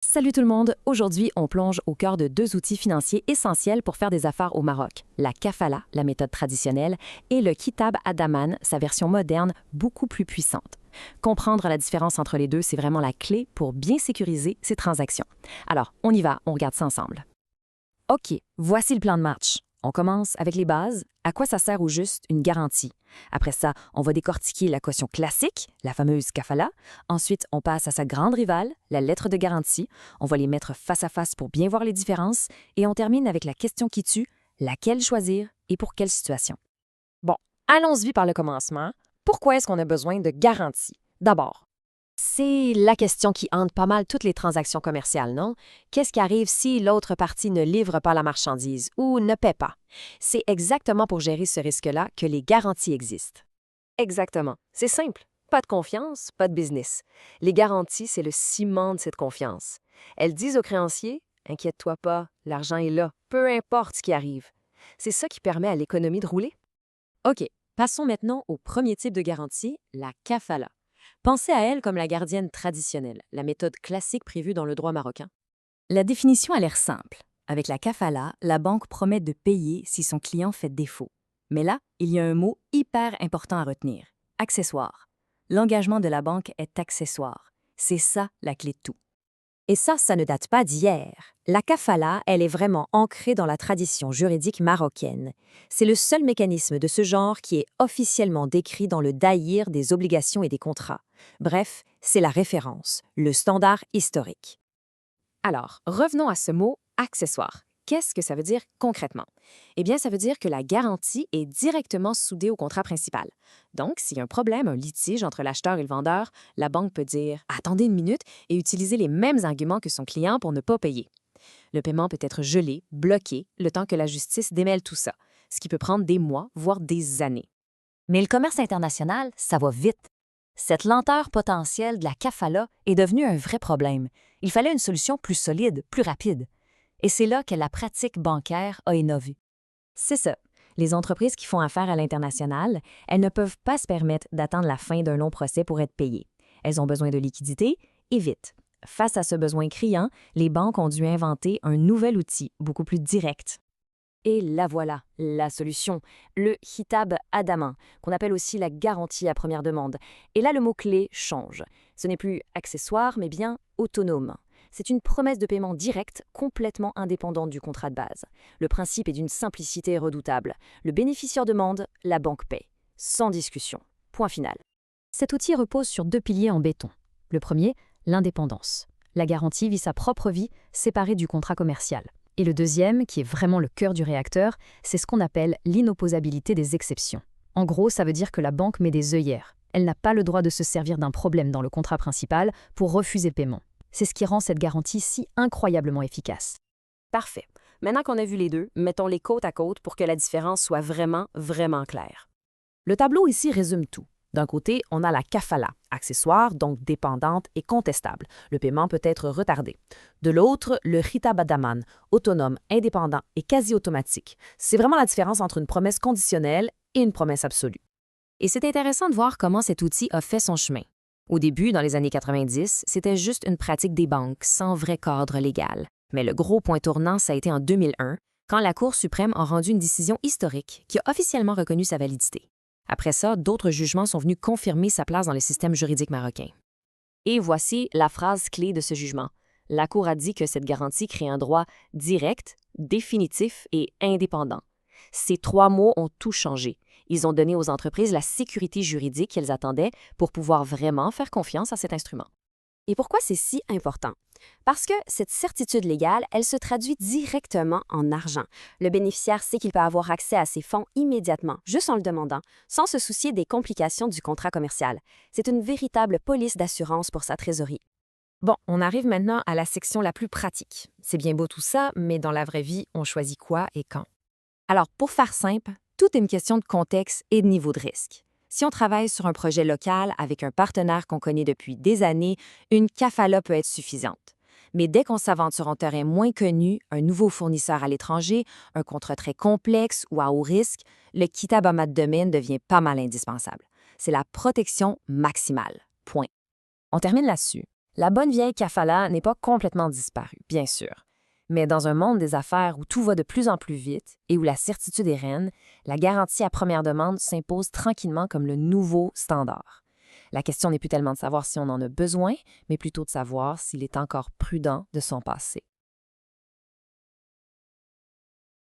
Salut tout le monde! Aujourd'hui, on plonge au cœur de deux outils financiers essentiels pour faire des affaires au Maroc. La kafala, la méthode traditionnelle, et le kitab adaman, sa version moderne, beaucoup plus puissante. Comprendre la différence entre les deux, c'est vraiment la clé pour bien sécuriser ces transactions. Alors, on y va, on regarde ça ensemble. OK, voici le plan de match. On commence avec les bases. À quoi ça sert au juste une garantie? Après ça, on va décortiquer la caution classique, la fameuse kafala. Ensuite, on passe à sa grande rivale, la lettre de garantie. On va les mettre face à face pour bien voir les différences. Et on termine avec la question qui tue, laquelle choisir et pour quelle situation? Bon, allons-y par le commencement. Pourquoi est-ce qu'on a besoin de garantie? D'abord, c'est la question qui hante pas mal toutes les transactions commerciales, non? Qu'est-ce qui arrive si l'autre partie ne livre pas la marchandise ou ne paie pas? C'est exactement pour gérer ce risque-là que les garanties existent. Exactement. C'est simple. Pas de confiance, pas de business. Les garanties, c'est le ciment de cette confiance. Elles disent aux créanciers, inquiète-toi pas, l'argent est là, peu importe ce qui arrive. C'est ça qui permet à l'économie de rouler. OK, passons maintenant au premier type de garantie, la kafala. Pensez à elle comme la gardienne traditionnelle, la méthode classique prévue dans le droit marocain. La définition a l'air simple. Avec la kafala, la banque promet de payer si son client fait défaut. Mais là, il y a un mot hyper important à retenir. Accessoire. L'engagement de la banque est accessoire. C'est ça la clé de tout. Et ça ne date pas d'hier. La kafala, elle est vraiment ancrée dans la tradition juridique marocaine. C'est le seul mécanisme de ce genre qui est officiellement décrit dans le daïr des obligations et des contrats. Bref, c'est la référence, le standard historique. Alors, revenons à ce mot accessoire. Qu'est-ce que ça veut dire concrètement? Eh bien, ça veut dire que la garantie est directement soudée au contrat principal. Donc, s'il y a un problème, un litige entre l'acheteur et le vendeur, la banque peut dire «Attendez une minute» et utiliser les mêmes arguments que son client pour ne pas payer. Le paiement peut être gelé, bloqué, le temps que la justice démêle tout ça, ce qui peut prendre des mois, voire des années. Mais le commerce international, ça va vite. Cette lenteur potentielle de la kafala est devenue un vrai problème. Il fallait une solution plus solide, plus rapide. Et c'est là que la pratique bancaire a innové. C'est ça. Les entreprises qui font affaire à l'international, elles ne peuvent pas se permettre d'attendre la fin d'un long procès pour être payées. Elles ont besoin de liquidités et vite. Face à ce besoin criant, les banques ont dû inventer un nouvel outil, beaucoup plus direct. Et la voilà, la solution, le hitab adaman, qu'on appelle aussi la garantie à première demande. Et là, le mot-clé change. Ce n'est plus accessoire, mais bien autonome. C'est une promesse de paiement direct, complètement indépendante du contrat de base. Le principe est d'une simplicité redoutable. Le bénéficiaire demande, la banque paie. Sans discussion. Point final. Cet outil repose sur deux piliers en béton. Le premier, l'indépendance. La garantie vit sa propre vie, séparée du contrat commercial. Et le deuxième, qui est vraiment le cœur du réacteur, c'est ce qu'on appelle l'inopposabilité des exceptions. En gros, ça veut dire que la banque met des œillères. Elle n'a pas le droit de se servir d'un problème dans le contrat principal pour refuser paiement. C'est ce qui rend cette garantie si incroyablement efficace. Parfait. Maintenant qu'on a vu les deux, mettons-les côte à côte pour que la différence soit vraiment, vraiment claire. Le tableau ici résume tout. D'un côté, on a la kafala, accessoire, donc dépendante et contestable. Le paiement peut être retardé. De l'autre, le hitab adaman, autonome, indépendant et quasi automatique. C'est vraiment la différence entre une promesse conditionnelle et une promesse absolue. Et c'est intéressant de voir comment cet outil a fait son chemin. Au début, dans les années 90, c'était juste une pratique des banques, sans vrai cadre légal. Mais le gros point tournant, ça a été en 2001, quand la Cour suprême a rendu une décision historique qui a officiellement reconnu sa validité. Après ça, d'autres jugements sont venus confirmer sa place dans le système juridique marocain. Et voici la phrase clé de ce jugement. La Cour a dit que cette garantie crée un droit direct, définitif et indépendant. Ces trois mots ont tout changé. Ils ont donné aux entreprises la sécurité juridique qu'elles attendaient pour pouvoir vraiment faire confiance à cet instrument. Et pourquoi c'est si important? Parce que cette certitude légale, elle se traduit directement en argent. Le bénéficiaire sait qu'il peut avoir accès à ses fonds immédiatement, juste en le demandant, sans se soucier des complications du contrat commercial. C'est une véritable police d'assurance pour sa trésorerie. Bon, on arrive maintenant à la section la plus pratique. C'est bien beau tout ça, mais dans la vraie vie, on choisit quoi et quand? Alors, pour faire simple, tout est une question de contexte et de niveau de risque. Si on travaille sur un projet local avec un partenaire qu'on connaît depuis des années, une kafala peut être suffisante. Mais dès qu'on s'aventure en terrain moins connu, un nouveau fournisseur à l'étranger, un contrat très complexe ou à haut risque, le kitab adaman devient pas mal indispensable. C'est la protection maximale. Point. On termine là-dessus. La bonne vieille kafala n'est pas complètement disparue, bien sûr. Mais dans un monde des affaires où tout va de plus en plus vite et où la certitude est reine, la garantie à première demande s'impose tranquillement comme le nouveau standard. La question n'est plus tellement de savoir si on en a besoin, mais plutôt de savoir s'il est encore prudent de s'en passer.